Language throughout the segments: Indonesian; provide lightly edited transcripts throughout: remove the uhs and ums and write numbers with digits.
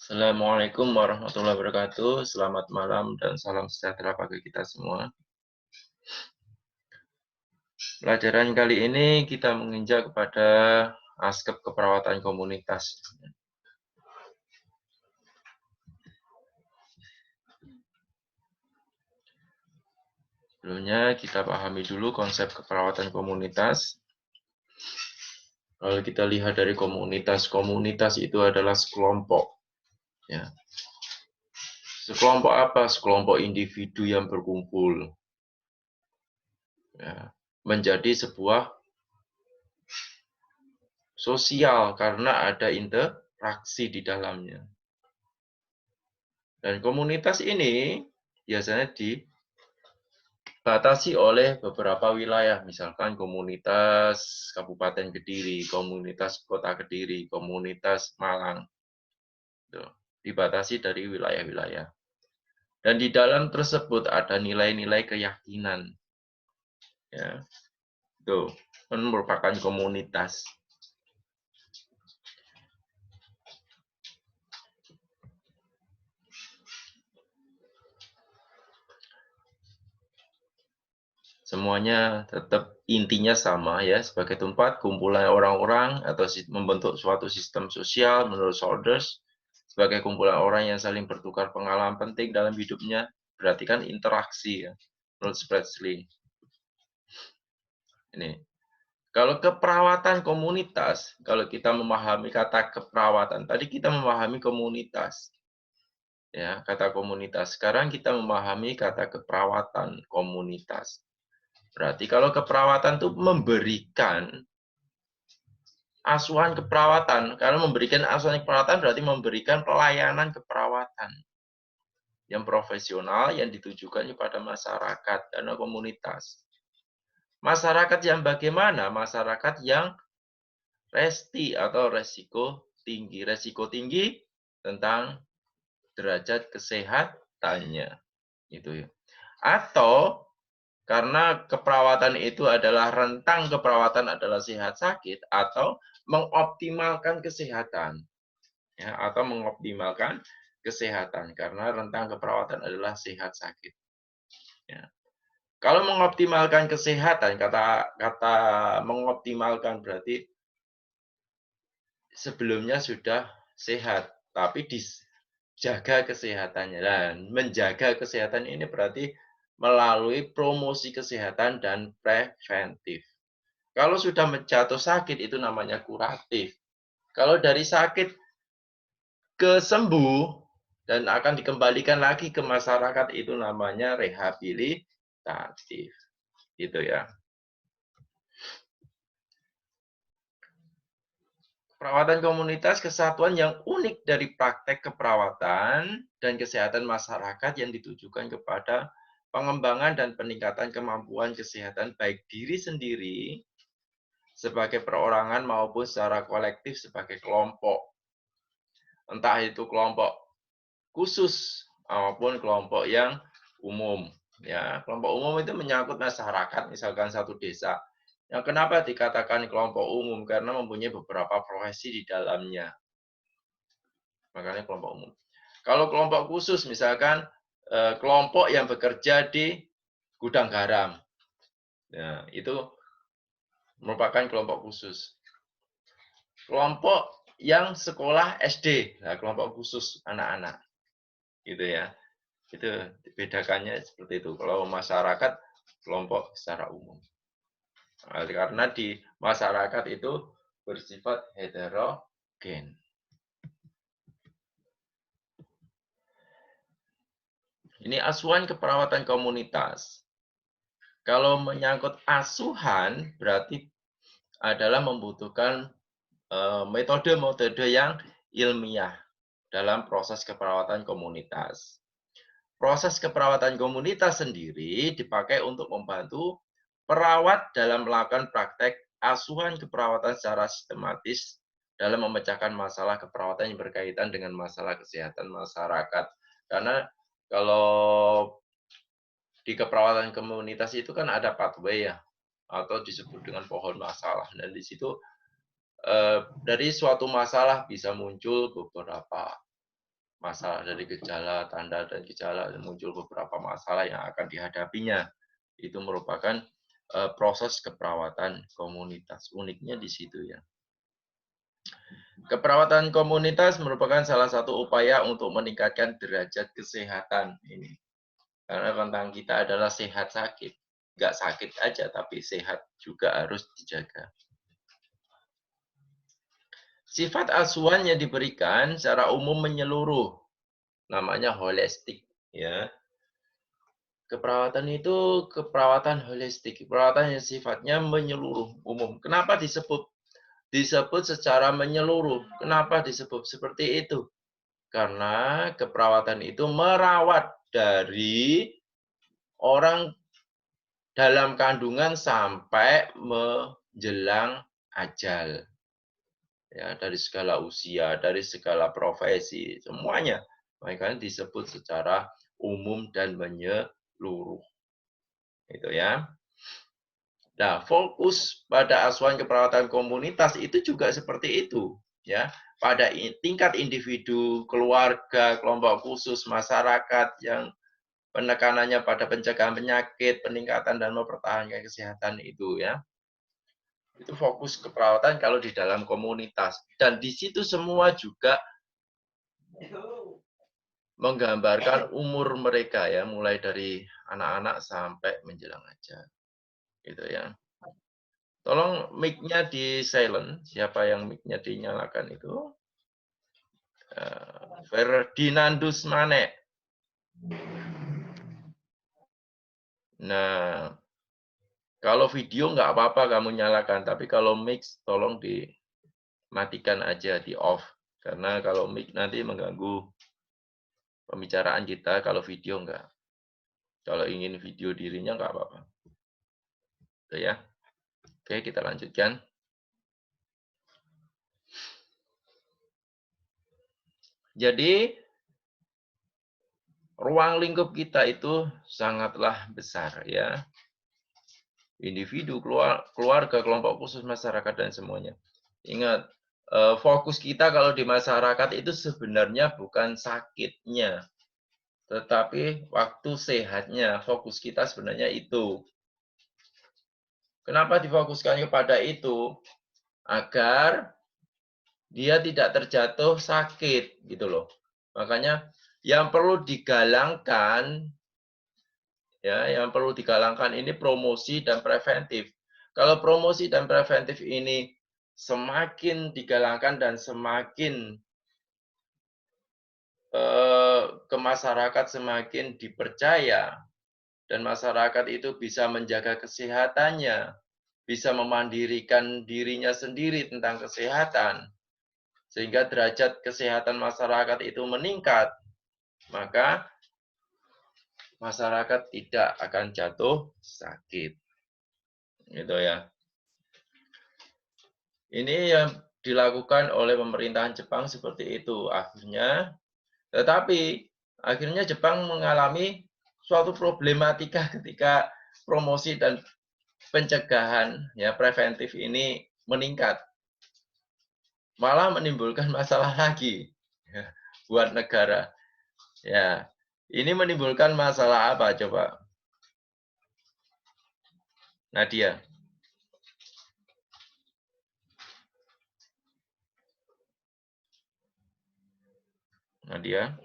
Assalamualaikum warahmatullahi wabarakatuh. Selamat malam dan salam sejahtera bagi kita semua. Pelajaran kali ini kita menginjak kepada aspek keperawatan komunitas. Sebelumnya kita pahami dulu konsep keperawatan komunitas. Kalau kita lihat dari komunitas itu adalah sekelompok. Ya. Sekelompok apa? Sekelompok individu yang berkumpul. Ya. Menjadi sebuah sosial karena ada interaksi di dalamnya. Dan komunitas ini biasanya dibatasi oleh beberapa wilayah, misalkan komunitas Kabupaten Kediri, komunitas Kota Kediri, komunitas Malang. Dibatasi dari wilayah-wilayah. Dan di dalam tersebut ada nilai-nilai keyakinan. Ya, itu merupakan komunitas. Semuanya tetap intinya sama ya, sebagai tempat kumpulan orang-orang atau membentuk suatu sistem sosial menurut Saunders, sebagai kumpulan orang yang saling bertukar pengalaman penting dalam hidupnya, berarti kan interaksi ya, menurut Spreadsley. Ini. Kalau keperawatan komunitas, kalau kita memahami kata keperawatan, tadi kita memahami komunitas. Ya, kata komunitas. Sekarang kita memahami kata keperawatan komunitas. Berarti kalau keperawatan itu memberikan asuhan keperawatan. Kalau memberikan asuhan keperawatan berarti memberikan pelayanan keperawatan yang profesional yang ditujukan kepada masyarakat dan komunitas. Masyarakat yang bagaimana? Masyarakat yang resti atau resiko tinggi. Resiko tinggi tentang derajat kesehatannya. Itu ya. Atau karena keperawatan itu adalah rentang keperawatan adalah sehat sakit atau mengoptimalkan kesehatan. Ya, atau mengoptimalkan kesehatan karena rentang keperawatan adalah sehat sakit. Ya. Kalau mengoptimalkan kesehatan, kata mengoptimalkan berarti sebelumnya sudah sehat, tapi dijaga kesehatannya. Dan menjaga kesehatan ini berarti melalui promosi kesehatan dan preventif. Kalau sudah jatuh sakit itu namanya kuratif. Kalau dari sakit ke sembuh dan akan dikembalikan lagi ke masyarakat itu namanya rehabilitatif. Gitu ya. Perawatan komunitas kesatuan yang unik dari praktek keperawatan dan kesehatan masyarakat yang ditujukan kepada pengembangan dan peningkatan kemampuan kesehatan baik diri sendiri sebagai perorangan maupun secara kolektif sebagai kelompok. Entah itu kelompok khusus maupun kelompok yang umum. Ya, kelompok umum itu menyangkut masyarakat, misalkan satu desa. Yang kenapa dikatakan kelompok umum? Karena mempunyai beberapa profesi di dalamnya. Makanya kelompok umum. Kalau kelompok khusus, misalkan kelompok yang bekerja di gudang garam. Nah, itu merupakan kelompok khusus. Kelompok yang sekolah SD, nah, kelompok khusus anak-anak. Gitu ya. Itu bedakannya seperti itu. Kalau masyarakat, kelompok secara umum. Nah, karena di masyarakat itu bersifat heterogen. Ini asuhan keperawatan komunitas. Kalau menyangkut asuhan, berarti adalah membutuhkan metode-metode yang ilmiah dalam proses keperawatan komunitas. Proses keperawatan komunitas sendiri dipakai untuk membantu perawat dalam melakukan praktek asuhan keperawatan secara sistematis dalam memecahkan masalah keperawatan yang berkaitan dengan masalah kesehatan masyarakat. Karena kalau di keperawatan komunitas itu kan ada pathway ya, atau disebut dengan pohon masalah. Dan di situ dari suatu masalah bisa muncul beberapa masalah dari gejala, tanda, dan gejala, muncul beberapa masalah yang akan dihadapinya. Itu merupakan proses keperawatan komunitas. Uniknya di situ ya. Keperawatan komunitas merupakan salah satu upaya untuk meningkatkan derajat kesehatan ini. Karena tentang kita adalah sehat sakit. Nggak sakit aja, tapi sehat juga harus dijaga. Sifat asuhan yang diberikan secara umum menyeluruh. Namanya holistik. Ya. Keperawatan itu keperawatan holistik. Keperawatan yang sifatnya menyeluruh, umum. Kenapa disebut secara menyeluruh? Kenapa disebut seperti itu? Karena keperawatan itu merawat dari orang dalam kandungan sampai menjelang ajal. Ya, dari segala usia, dari segala profesi, semuanya. Makanya disebut secara umum dan menyeluruh. Itu ya. Nah, fokus pada asuhan keperawatan komunitas itu juga seperti itu, ya. Pada tingkat individu, keluarga, kelompok khusus, masyarakat yang penekanannya pada pencegahan penyakit, peningkatan dan mempertahankan kesehatan itu ya. Itu fokus keperawatan kalau di dalam komunitas. Dan di situ semua juga menggambarkan umur mereka ya, mulai dari anak-anak sampai menjelang ajal. Gitu ya. Tolong mic-nya di silent. Siapa yang mic-nya dinyalakan itu? Ferdinandus Mane. Nah, kalau video nggak apa-apa kamu nyalakan, tapi kalau mix tolong dimatikan aja, di off. Karena kalau mic nanti mengganggu pembicaraan kita, kalau video nggak. Kalau ingin video dirinya nggak apa-apa. Itu ya. Oke, kita lanjutkan. Jadi, ruang lingkup kita itu sangatlah besar ya. Individu, keluarga, kelompok khusus, masyarakat, dan semuanya. Ingat, fokus kita kalau di masyarakat itu sebenarnya bukan sakitnya, tetapi waktu sehatnya. Fokus kita sebenarnya itu. Kenapa difokuskan kepada itu? Agar dia tidak terjatuh sakit, gitu loh. Makanya yang perlu digalangkan, ya, yang perlu digalangkan ini promosi dan preventif. Kalau promosi dan preventif ini semakin digalangkan dan semakin ke masyarakat semakin dipercaya, dan masyarakat itu bisa menjaga kesehatannya, bisa memandirikan dirinya sendiri tentang kesehatan, sehingga derajat kesehatan masyarakat itu meningkat, maka masyarakat tidak akan jatuh sakit. Gitu ya. Ini yang dilakukan oleh pemerintahan Jepang seperti itu akhirnya. Tetapi akhirnya Jepang mengalami suatu problematika ketika promosi dan pencegahan ya preventif ini meningkat. Malah menimbulkan masalah lagi ya, buat negara. Ya. Ini menimbulkan masalah apa coba? Nadia. Nadia.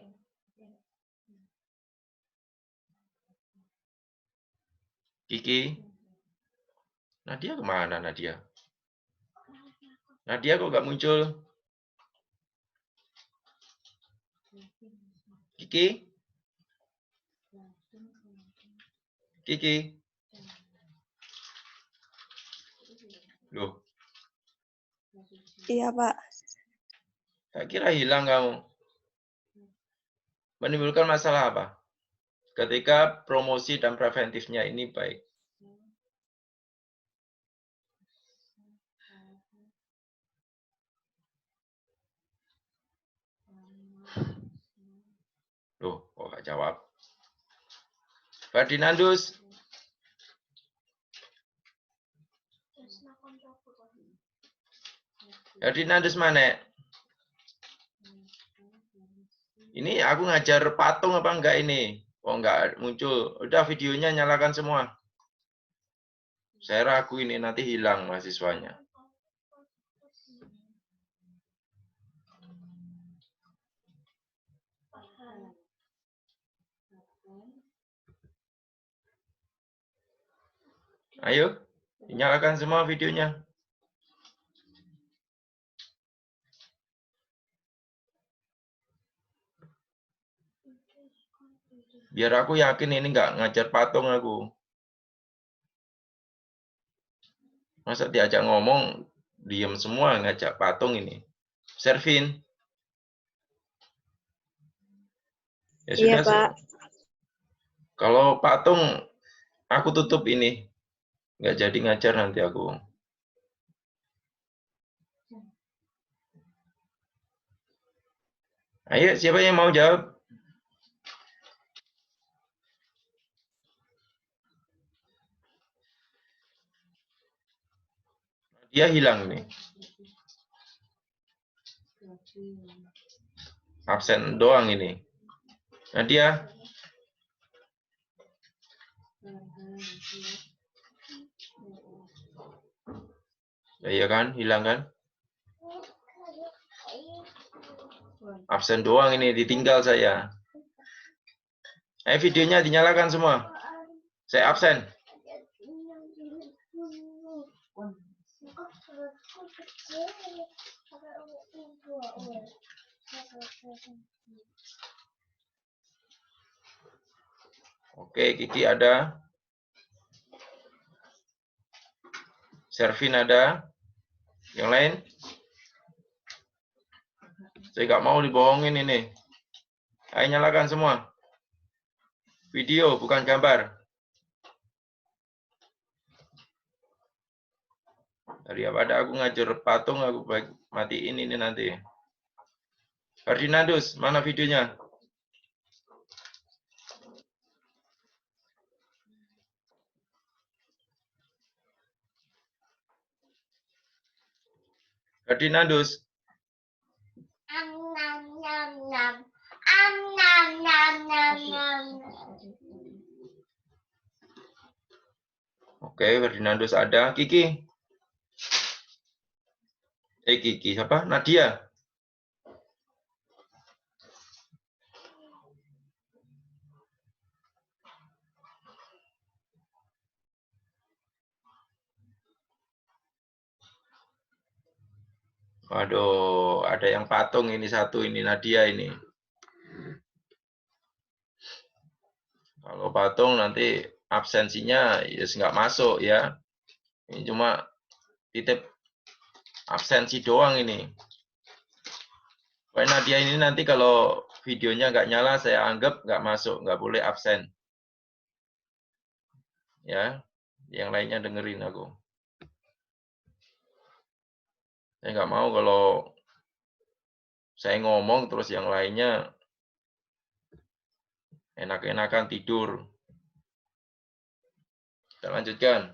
Kiki. Nadia kemana Nadia? Nadia kok nggak muncul? Kiki? Kiki? Loh, Iya, Pak. tak kira hilang kamu. Menimbulkan masalah apa? Ketika promosi dan preventifnya ini baik. Loh, kok nggak jawab? Ferdinandus. Ferdinandus mana? Ini aku ngajar patung apa enggak ini? Oh enggak muncul. Udah videonya nyalakan semua. Saya ragu ini nanti hilang mahasiswanya. Ayo, nyalakan semua videonya. Biar aku yakin ini enggak ngajar patung aku. Masa diajak ngomong, diem semua ngajak patung ini. Servin. Ya Iya, sudah. Pak. Kalau patung, aku tutup ini. Nggak jadi ngajar nanti aku. Ayo, siapa yang mau jawab? Dia hilang nih. Absen doang ini. Nadia. Ya, iya kan, hilang kan? Absen doang ini, ditinggal saya. Videonya dinyalakan semua. Saya absen. Oke, Kiki ada. Servin ada. Yang lain? Saya nggak mau dibohongin ini. Ayo nyalakan semua. Video, bukan gambar. Daripada aku ngajar patung, aku matiin ini nanti. Ferdinandus, mana videonya? Ferdinandus. Oke, Ferdinandus ada. Kiki. Kiki, siapa? Nadia. Waduh, ada yang patung ini satu, ini Nadia ini. Kalau patung nanti absensinya ya nggak masuk ya. Ini cuma titip absensi doang ini. Pokoknya Nadia ini nanti kalau videonya nggak nyala, saya anggap nggak masuk, nggak boleh absen. Ya, yang lainnya dengerin aku. Saya nggak mau kalau saya ngomong terus yang lainnya enak-enakan tidur. Kita lanjutkan.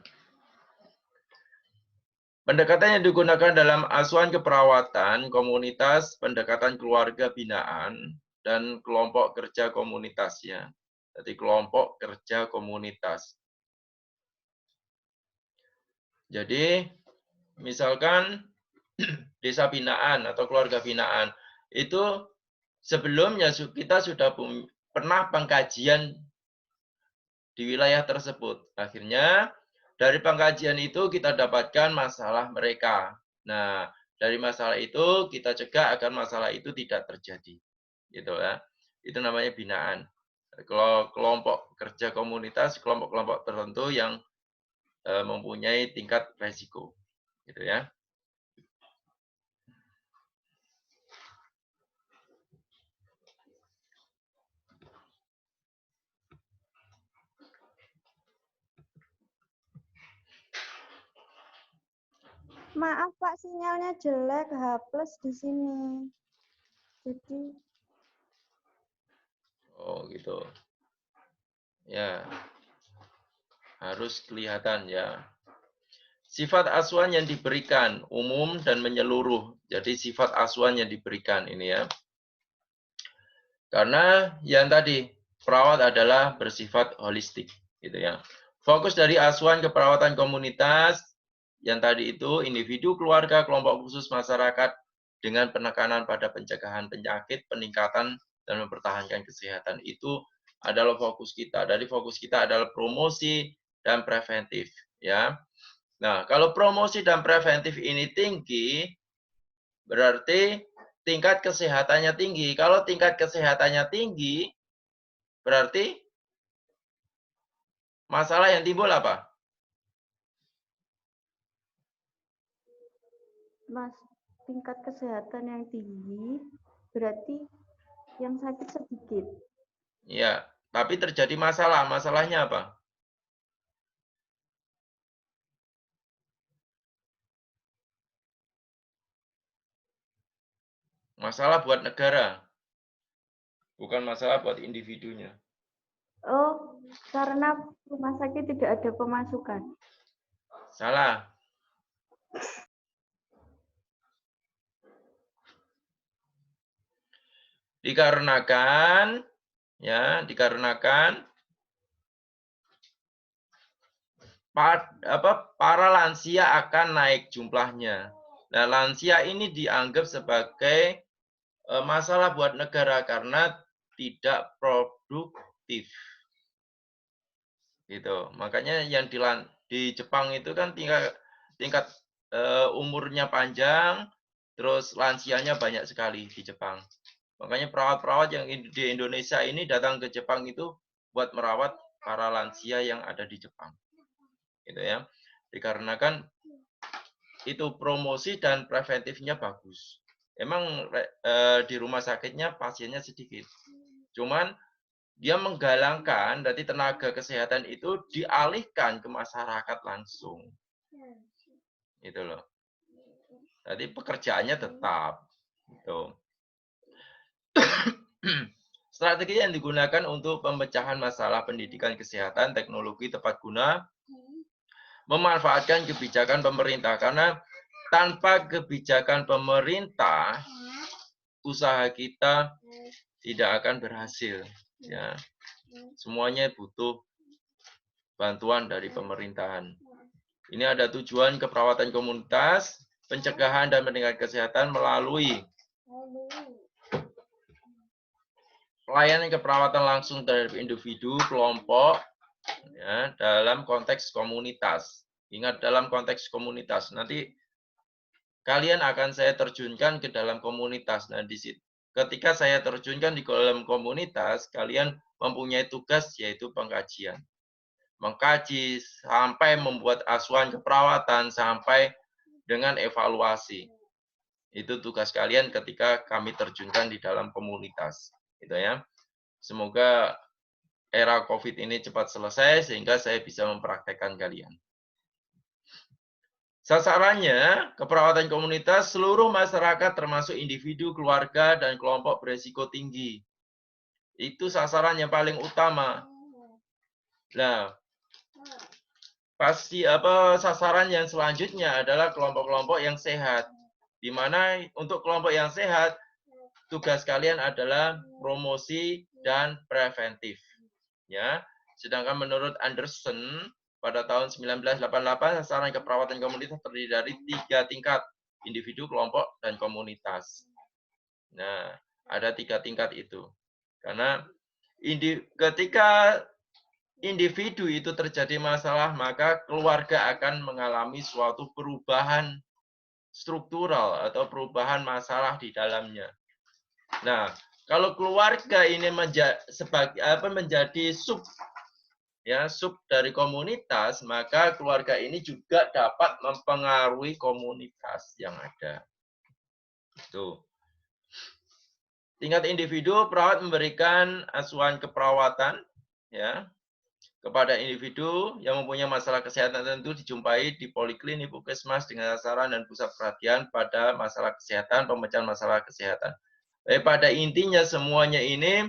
Pendekatan yang digunakan dalam asuhan keperawatan, komunitas, pendekatan keluarga binaan, dan kelompok kerja komunitasnya. Jadi kelompok kerja komunitas. Jadi misalkan desa binaan atau keluarga binaan, itu sebelumnya kita sudah pernah pengkajian di wilayah tersebut. Akhirnya dari pengkajian itu kita dapatkan masalah mereka. Nah, dari masalah itu kita cegah agar masalah itu tidak terjadi. Gitu ya. Itu namanya binaan. Kelompok kerja komunitas, kelompok-kelompok tertentu yang mempunyai tingkat resiko. Gitu ya. Maaf Pak, sinyalnya jelek, H+ di sini. Jadi Oh, gitu. Ya. Harus kelihatan ya. Sifat asuhan yang diberikan umum dan menyeluruh. Jadi sifat asuhan yang diberikan ini ya. Karena yang tadi, perawat adalah bersifat holistik, gitu ya. Fokus dari asuhan keperawatan komunitas, yang tadi itu individu, keluarga, kelompok khusus masyarakat, dengan penekanan pada pencegahan penyakit, peningkatan, dan mempertahankan kesehatan. Itu adalah fokus kita. Dari fokus kita adalah promosi dan preventif, ya. Nah, kalau promosi dan preventif ini tinggi, berarti tingkat kesehatannya tinggi. Kalau tingkat kesehatannya tinggi, berarti masalah yang timbul apa? Mas, tingkat kesehatan yang tinggi berarti yang sakit sedikit. Ya, tapi terjadi masalah. Masalahnya apa? Masalah buat negara, bukan masalah buat individunya. Oh, karena rumah sakit tidak ada pemasukan. Salah. Dikarenakan para lansia akan naik jumlahnya. Nah, lansia ini dianggap sebagai masalah buat negara karena tidak produktif. Gitu. Makanya yang di Jepang itu kan tingkat umurnya panjang, terus lansianya banyak sekali di Jepang. Makanya perawat-perawat yang di Indonesia ini datang ke Jepang itu buat merawat para lansia yang ada di Jepang. Gitu ya. Dikarenakan itu promosi dan preventifnya bagus. Emang di rumah sakitnya pasiennya sedikit. Cuman dia menggalangkan dari tenaga kesehatan itu dialihkan ke masyarakat langsung. Gitu loh. Jadi pekerjaannya tetap. Gitu. Strategi yang digunakan untuk pemecahan masalah pendidikan kesehatan, teknologi tepat guna, memanfaatkan kebijakan pemerintah. Karena tanpa kebijakan pemerintah, usaha kita tidak akan berhasil. Ya, semuanya butuh bantuan dari pemerintahan. Ini ada tujuan keperawatan komunitas, pencegahan dan peningkatan kesehatan melalui pelayanan keperawatan langsung terhadap individu, kelompok, ya, dalam konteks komunitas. Ingat, dalam konteks komunitas. Nanti kalian akan saya terjunkan ke dalam komunitas. Nah, di situ, ketika saya terjunkan di dalam komunitas, kalian mempunyai tugas yaitu pengkajian. Mengkaji sampai membuat asuhan keperawatan sampai dengan evaluasi. Itu tugas kalian ketika kami terjunkan di dalam komunitas. Gitu ya. Semoga era COVID ini cepat selesai sehingga saya bisa mempraktekkan kalian. Sasarannya, keperawatan komunitas seluruh masyarakat termasuk individu, keluarga, dan kelompok beresiko tinggi. Itu sasaran yang paling utama. Nah, sasaran yang selanjutnya adalah kelompok-kelompok yang sehat. Di mana untuk kelompok yang sehat, tugas kalian adalah promosi dan preventif. Ya, sedangkan menurut Anderson pada tahun 1988 sasaran keperawatan komunitas terdiri dari 3 tingkat, individu, kelompok, dan komunitas. Nah, ada 3 tingkat itu. Karena ketika individu itu terjadi masalah, maka keluarga akan mengalami suatu perubahan struktural atau perubahan masalah di dalamnya. Nah, kalau keluarga ini menjadi sub dari komunitas, maka keluarga ini juga dapat mempengaruhi komunitas yang ada. Tuh. Tingkat individu, perawat memberikan asuhan keperawatan ya kepada individu yang mempunyai masalah kesehatan tertentu dijumpai di poliklinik, puskesmas dengan sasaran dan pusat perhatian pada masalah kesehatan, pemecahan masalah kesehatan. Pada intinya semuanya ini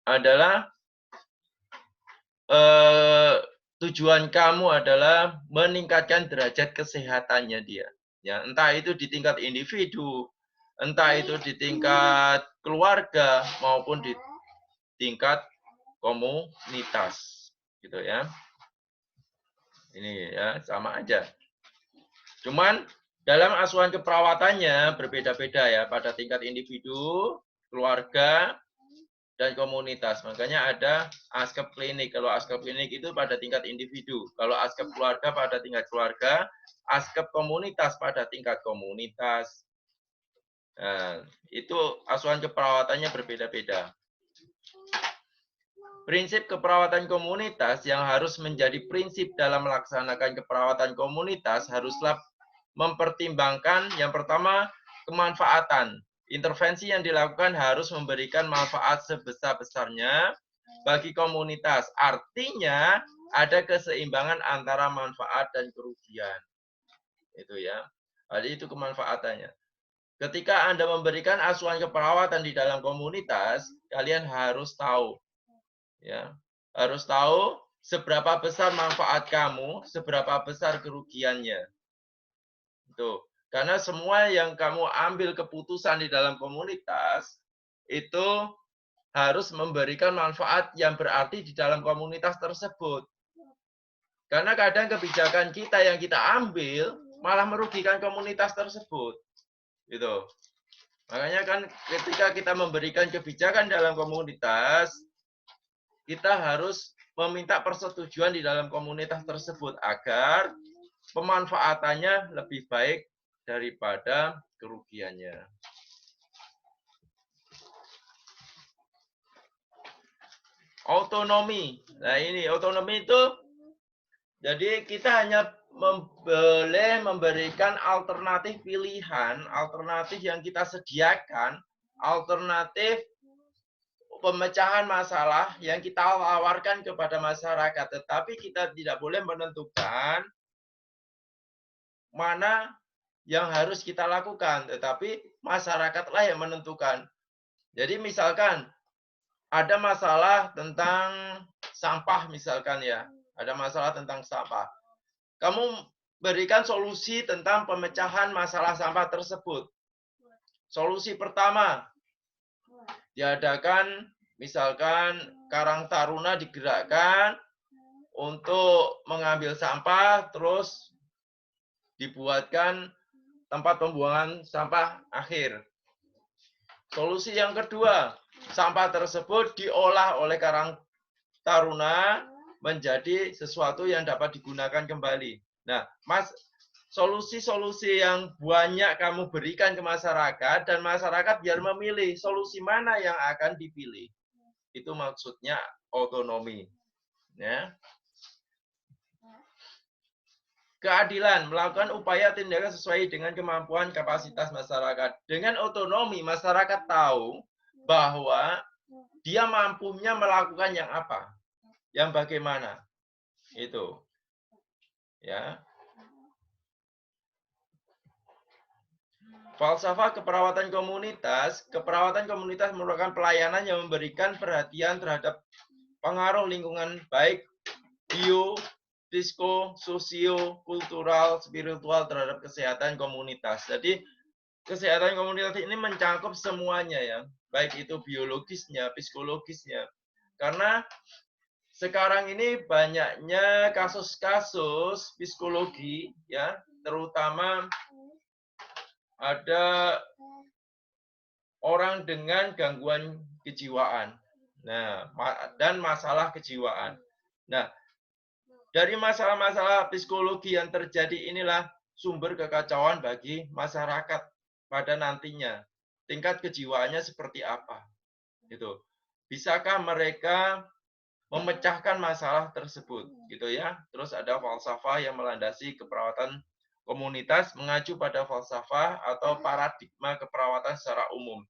adalah tujuan kamu adalah meningkatkan derajat kesehatannya dia. Ya, entah itu di tingkat individu, entah itu di tingkat keluarga maupun di tingkat komunitas, gitu ya. Ini ya sama aja. Cuman dalam asuhan keperawatannya berbeda-beda ya pada tingkat individu, keluarga, dan komunitas. Makanya ada askep klinik. Kalau askep klinik itu pada tingkat individu. Kalau askep keluarga pada tingkat keluarga, askep komunitas pada tingkat komunitas. Nah, itu asuhan keperawatannya berbeda-beda. Prinsip keperawatan komunitas yang harus menjadi prinsip dalam melaksanakan keperawatan komunitas haruslah mempertimbangkan yang pertama kemanfaatan. Intervensi yang dilakukan harus memberikan manfaat sebesar-besarnya bagi komunitas. Artinya ada keseimbangan antara manfaat dan kerugian. Itu ya. Jadi itu kemanfaatannya. Ketika Anda memberikan asuhan keperawatan di dalam komunitas, kalian harus tahu ya. Harus tahu seberapa besar manfaat kamu, seberapa besar kerugiannya. Itu. Karena semua yang kamu ambil keputusan di dalam komunitas itu harus memberikan manfaat yang berarti di dalam komunitas tersebut. Karena kadang kebijakan kita yang kita ambil malah merugikan komunitas tersebut. Gitu. Makanya kan ketika kita memberikan kebijakan dalam komunitas, kita harus meminta persetujuan di dalam komunitas tersebut agar pemanfaatannya lebih baik daripada kerugiannya. Otonomi. Nah ini otonomi itu, jadi kita hanya boleh memberikan alternatif pilihan, alternatif yang kita sediakan, alternatif pemecahan masalah yang kita tawarkan kepada masyarakat. Tetapi kita tidak boleh menentukan mana yang harus kita lakukan, tetapi masyarakatlah yang menentukan. Jadi misalkan ada masalah tentang sampah misalkan ya, ada masalah tentang sampah. Kamu berikan solusi tentang pemecahan masalah sampah tersebut. Solusi pertama, diadakan misalkan Karang Taruna digerakkan untuk mengambil sampah, terus dibuatkan tempat pembuangan sampah akhir. Solusi yang kedua, sampah tersebut diolah oleh Karang Taruna menjadi sesuatu yang dapat digunakan kembali. Nah, solusi-solusi yang banyak kamu berikan ke masyarakat dan masyarakat biar memilih solusi mana yang akan dipilih. Itu maksudnya otonomi. Ya. Keadilan, melakukan upaya tindakan sesuai dengan kemampuan kapasitas masyarakat. Dengan otonomi, masyarakat tahu bahwa dia mampunya melakukan yang apa, yang bagaimana. Itu. Ya. Falsafah keperawatan komunitas merupakan pelayanan yang memberikan perhatian terhadap pengaruh lingkungan baik bio, psiko, sosio, kultural, spiritual terhadap kesehatan komunitas. Jadi kesehatan komunitas ini mencakup semuanya ya, baik itu biologisnya, psikologisnya. Karena sekarang ini banyaknya kasus-kasus psikologi ya, terutama ada orang dengan gangguan kejiwaan. Nah, dan masalah kejiwaan. Nah, dari masalah-masalah psikologi yang terjadi inilah sumber kekacauan bagi masyarakat pada nantinya. Tingkat kejiwaannya seperti apa? Gitu. Bisakah mereka memecahkan masalah tersebut? Gitu ya. Terus ada falsafah yang melandasi keperawatan komunitas mengacu pada falsafah atau paradigma keperawatan secara umum.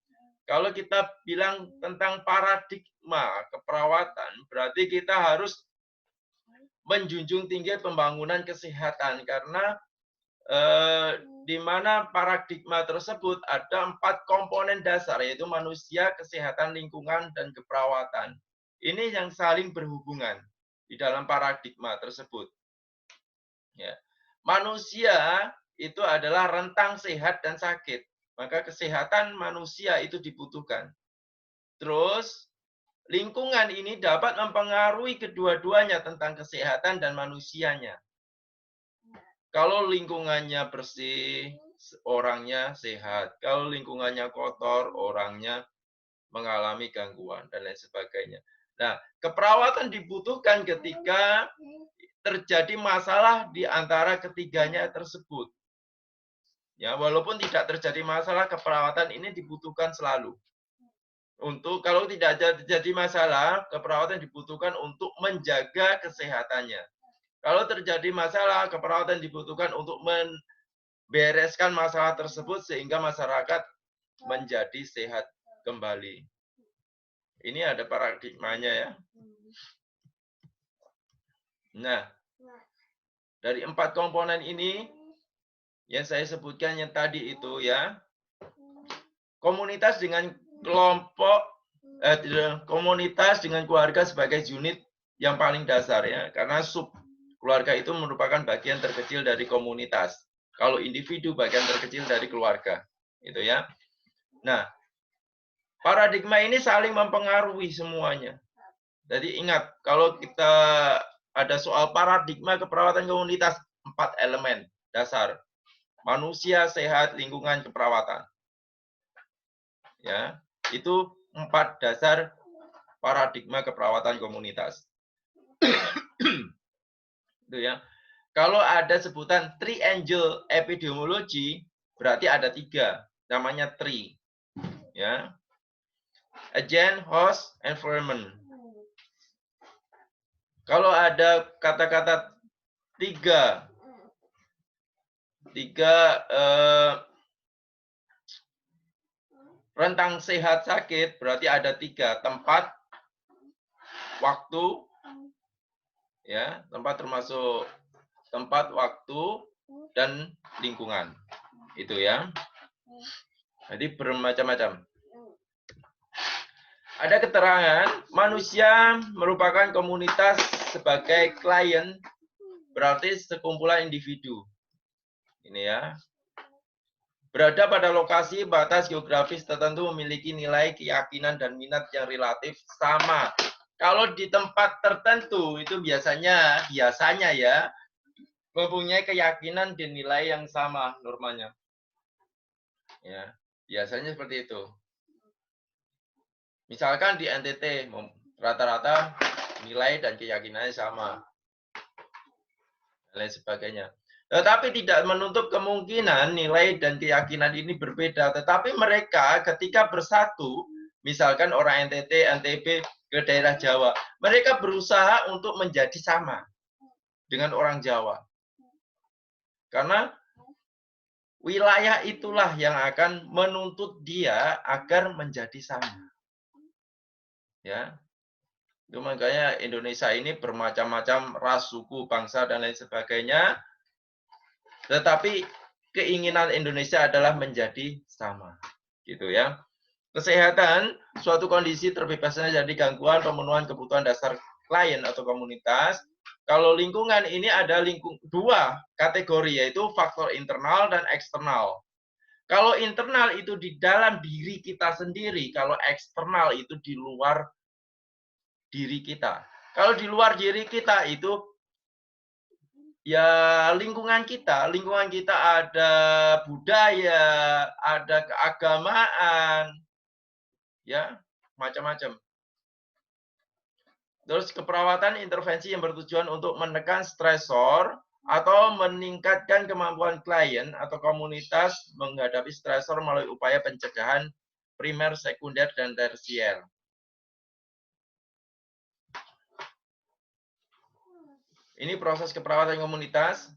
Kalau kita bilang tentang paradigma keperawatan, berarti kita harus menjunjung tinggi pembangunan kesehatan karena di mana paradigma tersebut ada 4 komponen dasar yaitu manusia, kesehatan, lingkungan, dan keperawatan. Ini yang saling berhubungan di dalam paradigma tersebut. Ya. Manusia itu adalah rentang sehat dan sakit. Maka kesehatan manusia itu dibutuhkan. Terus lingkungan ini dapat mempengaruhi kedua-duanya tentang kesehatan dan manusianya. Kalau lingkungannya bersih, orangnya sehat. Kalau lingkungannya kotor, orangnya mengalami gangguan dan lain sebagainya. Nah, keperawatan dibutuhkan ketika terjadi masalah di antara ketiganya tersebut. Ya, walaupun tidak terjadi masalah, keperawatan ini dibutuhkan selalu. Untuk kalau tidak terjadi masalah, keperawatan dibutuhkan untuk menjaga kesehatannya. Kalau terjadi masalah, keperawatan dibutuhkan untuk membereskan masalah tersebut sehingga masyarakat menjadi sehat kembali. Ini ada paradigmanya ya. Nah, dari 4 komponen ini yang saya sebutkan yang tadi itu ya, komunitas dengan kelompok, komunitas dengan keluarga sebagai unit yang paling dasar ya, karena sub keluarga itu merupakan bagian terkecil dari komunitas. Kalau individu bagian terkecil dari keluarga, itu ya. Nah, paradigma ini saling mempengaruhi semuanya. Jadi ingat, kalau kita ada soal paradigma keperawatan komunitas, 4 elemen dasar. Manusia, sehat, lingkungan, keperawatan. Ya, itu 4 dasar paradigma keperawatan komunitas. Itu ya. Kalau ada sebutan triangle epidemiologi, berarti ada 3, namanya tri. Ya. Agent, host, environment. Kalau ada kata-kata 3 rentang sehat sakit, berarti ada 3, tempat, waktu, ya, tempat termasuk tempat, waktu, dan lingkungan. Itu ya. Jadi bermacam-macam. Ada keterangan manusia merupakan komunitas sebagai klien, berarti sekumpulan individu. Ini ya. Berada pada lokasi batas geografis tertentu memiliki nilai keyakinan dan minat yang relatif sama. Kalau di tempat tertentu itu biasanya ya mempunyai keyakinan dan nilai yang sama normanya. Ya, biasanya seperti itu. Misalkan di NTT rata-rata nilai dan keyakinannya sama. Dan lain sebagainya. Tetapi tidak menutup kemungkinan nilai dan keyakinan ini berbeda. Tetapi mereka ketika bersatu, misalkan orang NTT, NTB ke daerah Jawa, mereka berusaha untuk menjadi sama dengan orang Jawa. Karena wilayah itulah yang akan menuntut dia agar menjadi sama. Ya. Itu makanya Indonesia ini bermacam-macam ras, suku, bangsa, dan lain sebagainya. Tetapi keinginan Indonesia adalah menjadi sama. Gitu ya. Kesehatan, suatu kondisi terbebasnya dari gangguan pemenuhan kebutuhan dasar klien atau komunitas. Kalau lingkungan ini ada 2 kategori, yaitu faktor internal dan eksternal. Kalau internal itu di dalam diri kita sendiri, kalau eksternal itu di luar diri kita. Kalau di luar diri kita itu ya lingkungan kita ada budaya, ada keagamaan, ya macam-macam. Terus keperawatan intervensi yang bertujuan untuk menekan stresor atau meningkatkan kemampuan klien atau komunitas menghadapi stresor melalui upaya pencegahan primer, sekunder, dan tersier. Ini proses keperawatan komunitas.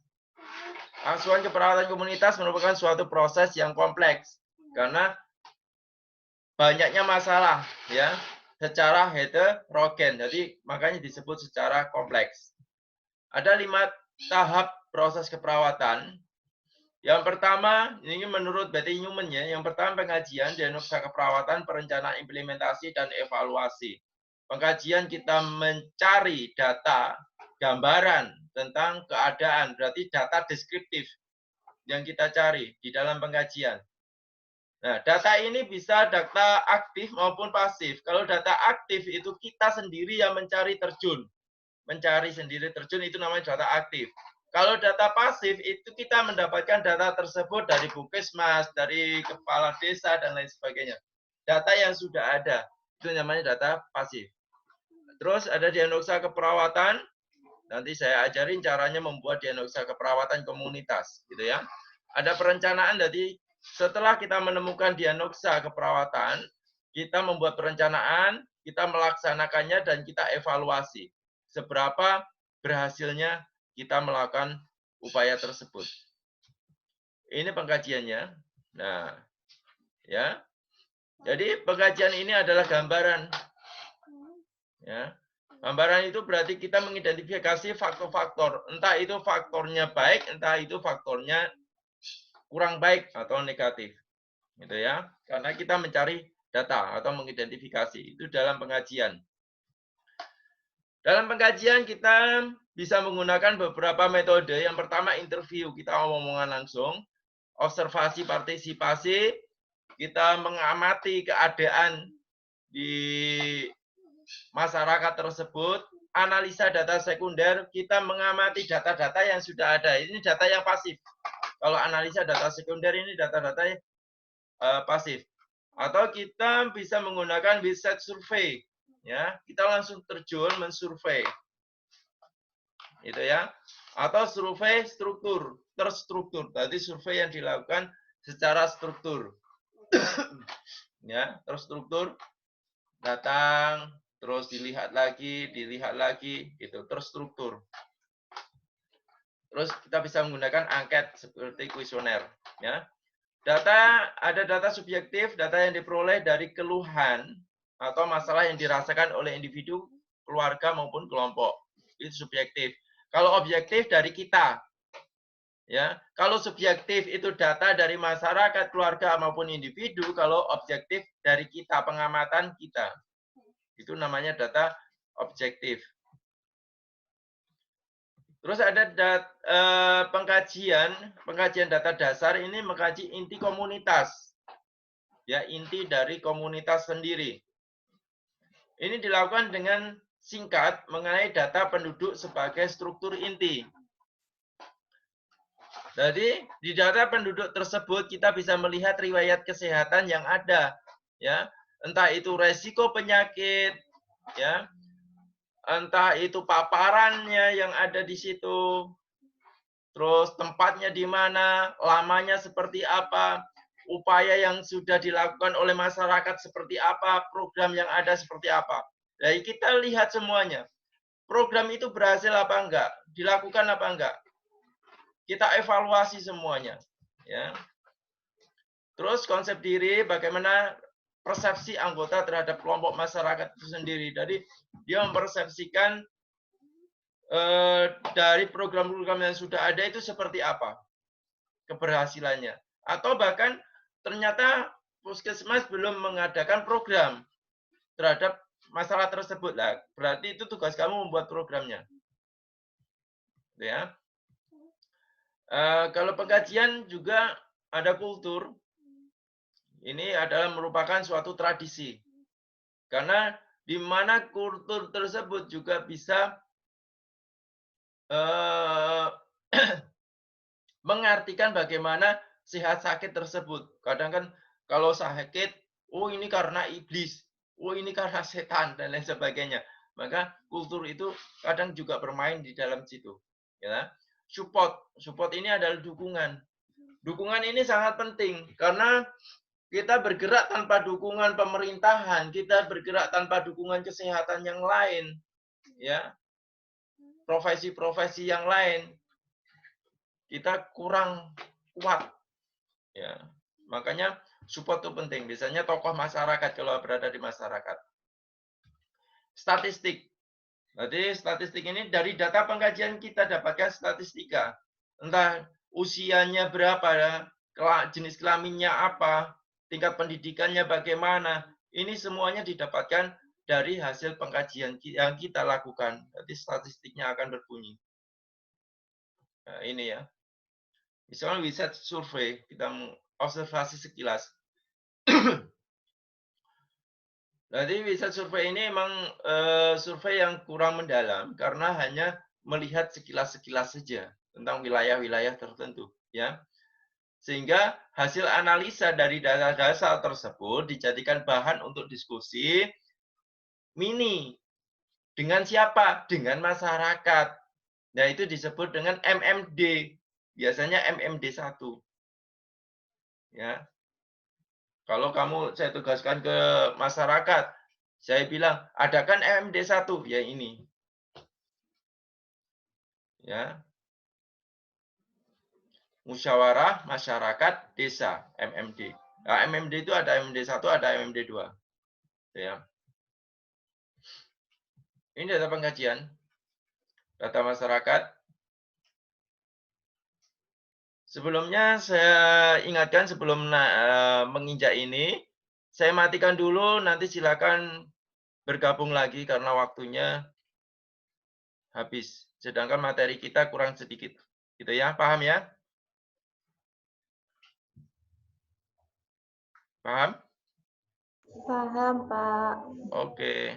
Asuhan keperawatan komunitas merupakan suatu proses yang kompleks karena banyaknya masalah ya secara heterogen. Jadi makanya disebut secara kompleks. Ada 5 tahap proses keperawatan. Yang pertama, ini menurut Betty Newman ya, yang pertama pengajian, diagnosa keperawatan, perencanaan implementasi, dan evaluasi. Pengkajian kita mencari data, gambaran tentang keadaan, berarti data deskriptif yang kita cari di dalam pengkajian. Nah, data ini bisa data aktif maupun pasif. Kalau data aktif itu kita sendiri yang mencari terjun. Mencari sendiri terjun itu namanya data aktif. Kalau data pasif itu kita mendapatkan data tersebut dari Puskesmas, dari kepala desa dan lain sebagainya. Data yang sudah ada itu namanya data pasif. Terus ada diagnosa keperawatan. Nanti saya ajarin caranya membuat diagnosa keperawatan komunitas, gitu ya. Ada perencanaan, jadi setelah kita menemukan diagnosa keperawatan, kita membuat perencanaan, kita melaksanakannya dan kita evaluasi. Seberapa berhasilnya kita melakukan upaya tersebut. Ini pengkajiannya. Nah, ya. Jadi pengkajian ini adalah gambaran. Ya. Gambaran itu berarti kita mengidentifikasi faktor-faktor. Entah itu faktornya baik, entah itu faktornya kurang baik atau negatif. Gitu ya. Karena kita mencari data atau mengidentifikasi. Itu dalam pengajian. Dalam pengkajian kita bisa menggunakan beberapa metode. Yang pertama interview, kita omongan langsung. Observasi partisipasi, kita mengamati keadaan di masyarakat tersebut. Analisa data sekunder, kita mengamati data-data yang sudah ada. Ini data yang pasif. Kalau analisa data sekunder ini data-data pasif. Atau kita bisa menggunakan website survei. Ya, kita langsung terjun mensurvei. Itu ya. Atau survei struktur, terstruktur. Tadi survei yang dilakukan secara struktur. Ya, terstruktur, datang, terus dilihat lagi, gitu, terstruktur. Terus kita bisa menggunakan angket seperti kuesioner, ya. Ada data subjektif, data yang diperoleh dari keluhan atau masalah yang dirasakan oleh individu, keluarga maupun kelompok. Itu subjektif. Kalau objektif dari kita, ya. Kalau subjektif itu data dari masyarakat, keluarga maupun individu, kalau objektif dari kita, pengamatan kita. Itu namanya data objektif. Terus ada pengkajian data dasar ini mengkaji inti komunitas. Ya, inti dari komunitas sendiri. Ini dilakukan dengan singkat mengenai data penduduk sebagai struktur inti. Jadi di data penduduk tersebut kita bisa melihat riwayat kesehatan yang ada, ya. Entah itu resiko penyakit, ya. Entah itu paparannya yang ada di situ, terus tempatnya di mana, lamanya seperti apa, upaya yang sudah dilakukan oleh masyarakat seperti apa, program yang ada seperti apa. Jadi kita lihat semuanya. Program itu berhasil apa enggak, dilakukan apa enggak. Kita evaluasi semuanya, ya. Terus konsep diri, bagaimana persepsi anggota terhadap kelompok masyarakat itu sendiri. Jadi dia mempersepsikan dari program-program yang sudah ada itu seperti apa keberhasilannya. Atau bahkan ternyata Puskesmas belum mengadakan program terhadap masalah tersebut. Lah, berarti itu tugas kamu membuat programnya. Ya. Kalau pengkajian juga ada kultur. Ini adalah merupakan suatu tradisi. Karena di mana kultur tersebut juga bisa mengartikan bagaimana sehat sakit tersebut. Kadang kan kalau sakit, oh ini karena iblis, oh ini karena setan dan lain sebagainya. Maka kultur itu kadang juga bermain di dalam situ. Ya. Support ini adalah dukungan. Dukungan ini sangat penting karena kita bergerak tanpa dukungan pemerintahan, kita bergerak tanpa dukungan kesehatan yang lain, ya, profesi-profesi yang lain, kita kurang kuat, ya. Makanya support itu penting. Biasanya tokoh masyarakat kalau berada di masyarakat. Statistik. Jadi statistik ini dari data pengkajian kita dapatkan statistika. Entah usianya berapa, jenis kelaminnya apa, tingkat pendidikannya bagaimana. Ini semuanya didapatkan dari hasil pengkajian yang kita lakukan. Jadi statistiknya akan berbunyi. Nah, ini ya. Misalnya website survei, kita observasi sekilas. Jadi riset survei ini memang survei yang kurang mendalam karena hanya melihat sekilas-sekilas saja tentang wilayah-wilayah tertentu, ya. Sehingga hasil analisa dari data-data tersebut dijadikan bahan untuk diskusi mini. Dengan siapa? Dengan masyarakat. Nah, itu disebut dengan MMD. Biasanya MMD 1. Ya. Kalau saya tugaskan ke masyarakat, saya bilang, adakan MMD 1, ya ini. Ya. Musyawarah Masyarakat Desa, MMD. Nah, MMD itu ada MMD 1, ada MMD 2. Ya. Ini data pengkajian. Data masyarakat. Sebelumnya saya ingatkan sebelum menginjak ini, saya matikan dulu, nanti silakan bergabung lagi karena waktunya habis. Sedangkan materi kita kurang sedikit. Gitu ya, paham ya? Paham? Paham, Pak. Oke.